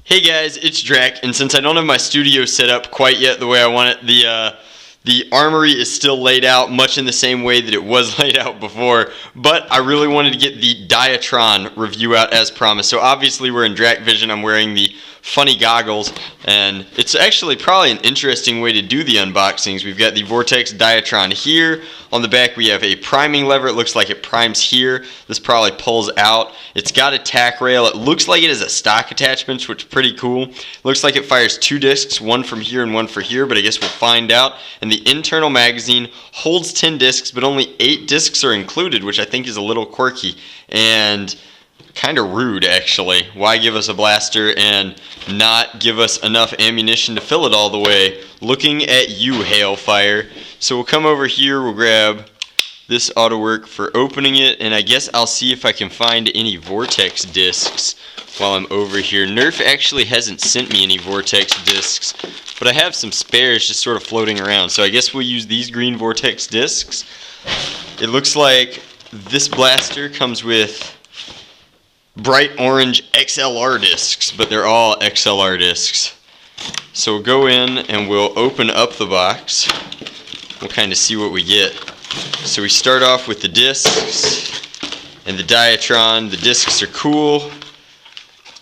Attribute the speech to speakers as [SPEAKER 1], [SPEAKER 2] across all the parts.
[SPEAKER 1] Hey guys, it's Drac, and since I don't have my studio set up quite yet the way I want it, the armory is still laid out much in the same way that it was laid out before, but I really wanted to get the Diatron review out as promised. So obviously we're in Drac Vision, I'm wearing the funny goggles, and it's actually probably an interesting way to do the unboxings. We've got the Vortex Diatron here. On the back we have a priming lever. It looks like it primes here. This probably pulls out. It's got a tack rail. It looks like it has a stock attachment, which is pretty cool. It looks like it fires 2 discs, one from here and one for here, but I guess we'll find out. And the internal magazine holds 10 discs, but only 8 discs are included, which I think is a little quirky and kind of rude, actually. Why give us a blaster and not give us enough ammunition to fill it all the way? Looking at you, Hailfire. So we'll come over here, we'll grab this auto work for opening it, and I guess I'll see if I can find any Vortex discs while I'm over here. Nerf actually hasn't sent me any Vortex discs, but I have some spares just sort of floating around, so I guess we'll use these green Vortex discs. It looks like this blaster comes with bright orange XLR discs, but they're all XLR discs. So we'll go in and we'll open up the box. We'll kind of see what we get. So we start off with the discs and the Diatron. The discs are cool.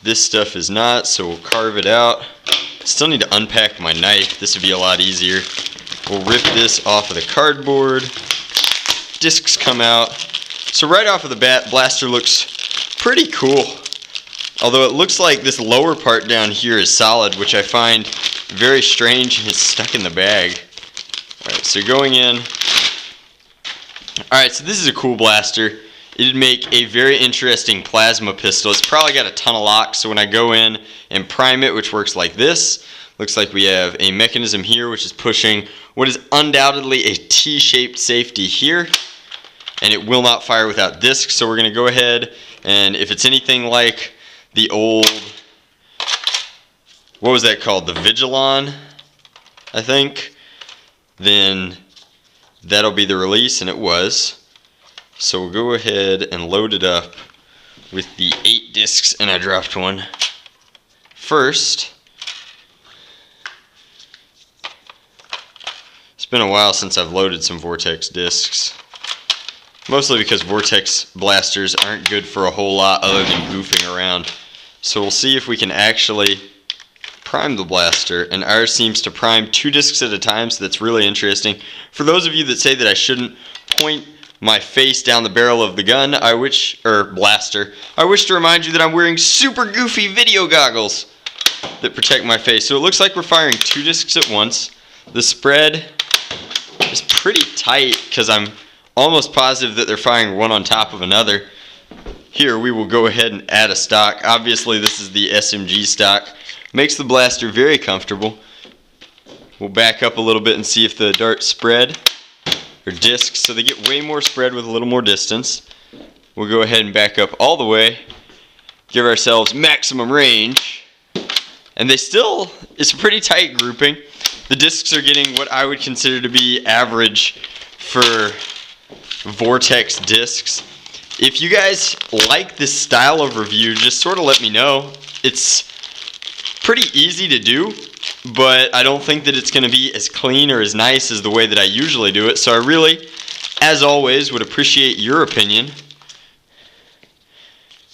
[SPEAKER 1] This stuff is not, so we'll carve it out. Still need to unpack my knife. This would be a lot easier. We'll rip this off of the cardboard. Discs come out. So right off of the bat, blaster looks pretty cool. Although it looks like this lower part down here is solid, which I find very strange and it's stuck in the bag. Alright, so going in. Alright, so this is a cool blaster. It'd make a very interesting plasma pistol. It's probably got a ton of locks, so when I go in and prime it, which works like this, looks like we have a mechanism here which is pushing what is undoubtedly a T-shaped safety here, and it will not fire without discs. So we're going to go ahead, and if it's anything like the old, what was that called, the Vigilon, I think, then that'll be the release, and it was. So we'll go ahead and load it up with the 8 discs, and I dropped one. First, it's been a while since I've loaded some Vortex discs. Mostly because Vortex blasters aren't good for a whole lot other than goofing around. So we'll see if we can actually prime the blaster, and ours seems to prime 2 discs at a time, so that's really interesting. For those of you that say that I shouldn't point my face down the barrel of the gun, blaster, I wish to remind you that I'm wearing super goofy video goggles that protect my face. So it looks like we're firing 2 discs at once. The spread is pretty tight because I'm almost positive that they're firing one on top of another. Here we will go ahead and add a stock. Obviously this is the SMG stock. Makes the blaster very comfortable. We'll back up a little bit and see if the darts spread, or discs, so they get way more spread with a little more distance. We'll go ahead and back up all the way, give ourselves maximum range, and they still, it's a pretty tight grouping. The discs are getting what I would consider to be average for Vortex discs. If you guys like this style of review, just sort of let me know. It's pretty easy to do, but I don't think that it's going to be as clean or as nice as the way that I usually do it. So I really, as always, would appreciate your opinion,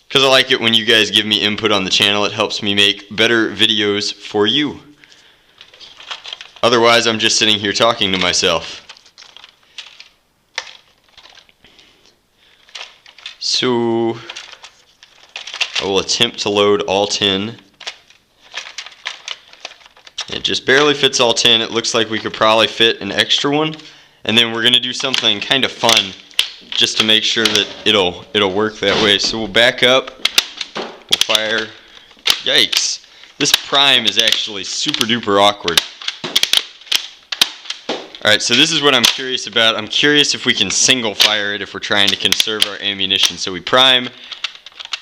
[SPEAKER 1] because I like it when you guys give me input on the channel. It helps me make better videos for you. Otherwise, I'm just sitting here talking to myself. So I will attempt to load all 10. It just barely fits all 10. It looks like we could probably fit an extra one. And then we're going to do something kind of fun just to make sure that it'll work that way. So we'll back up. We'll fire. Yikes. This prime is actually super duper awkward. Alright, so this is what I'm curious about. I'm curious if we can single fire it if we're trying to conserve our ammunition. So we prime,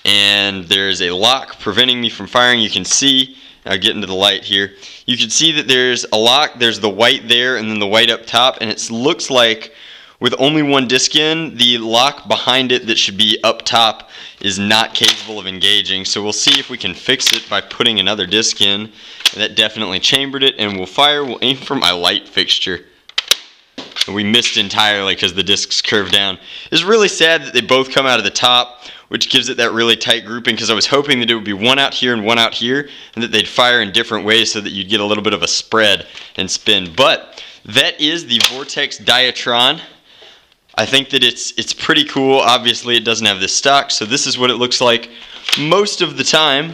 [SPEAKER 1] and there's a lock preventing me from firing. You can see, I'll get into the light here. You can see that there's a lock, there's the white there, and then the white up top, and it looks like with only one disc in, the lock behind it that should be up top is not capable of engaging. So we'll see if we can fix it by putting another disc in. And that definitely chambered it, and we'll fire. We'll aim for my light fixture. And we missed entirely because the discs curved down. It's really sad that they both come out of the top, which gives it that really tight grouping, because I was hoping that it would be one out here and one out here, and that they'd fire in different ways so that you'd get a little bit of a spread and spin. But that is the Vortex Diatron. I think that it's pretty cool. Obviously it doesn't have this stock, so this is what it looks like most of the time.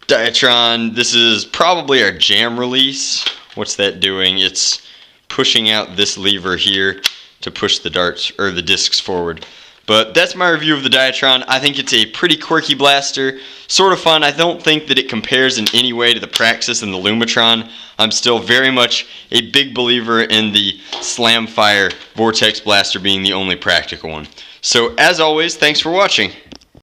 [SPEAKER 1] Diatron, this is probably our jam release. What's that doing? It's pushing out this lever here to push the darts or the discs forward. But that's my review of the Diatron. I think it's a pretty quirky blaster, sort of fun. I don't think that it compares in any way to the Praxis and the Lumatron. I'm still very much a big believer in the Slamfire Vortex blaster being the only practical one. So as always, thanks for watching.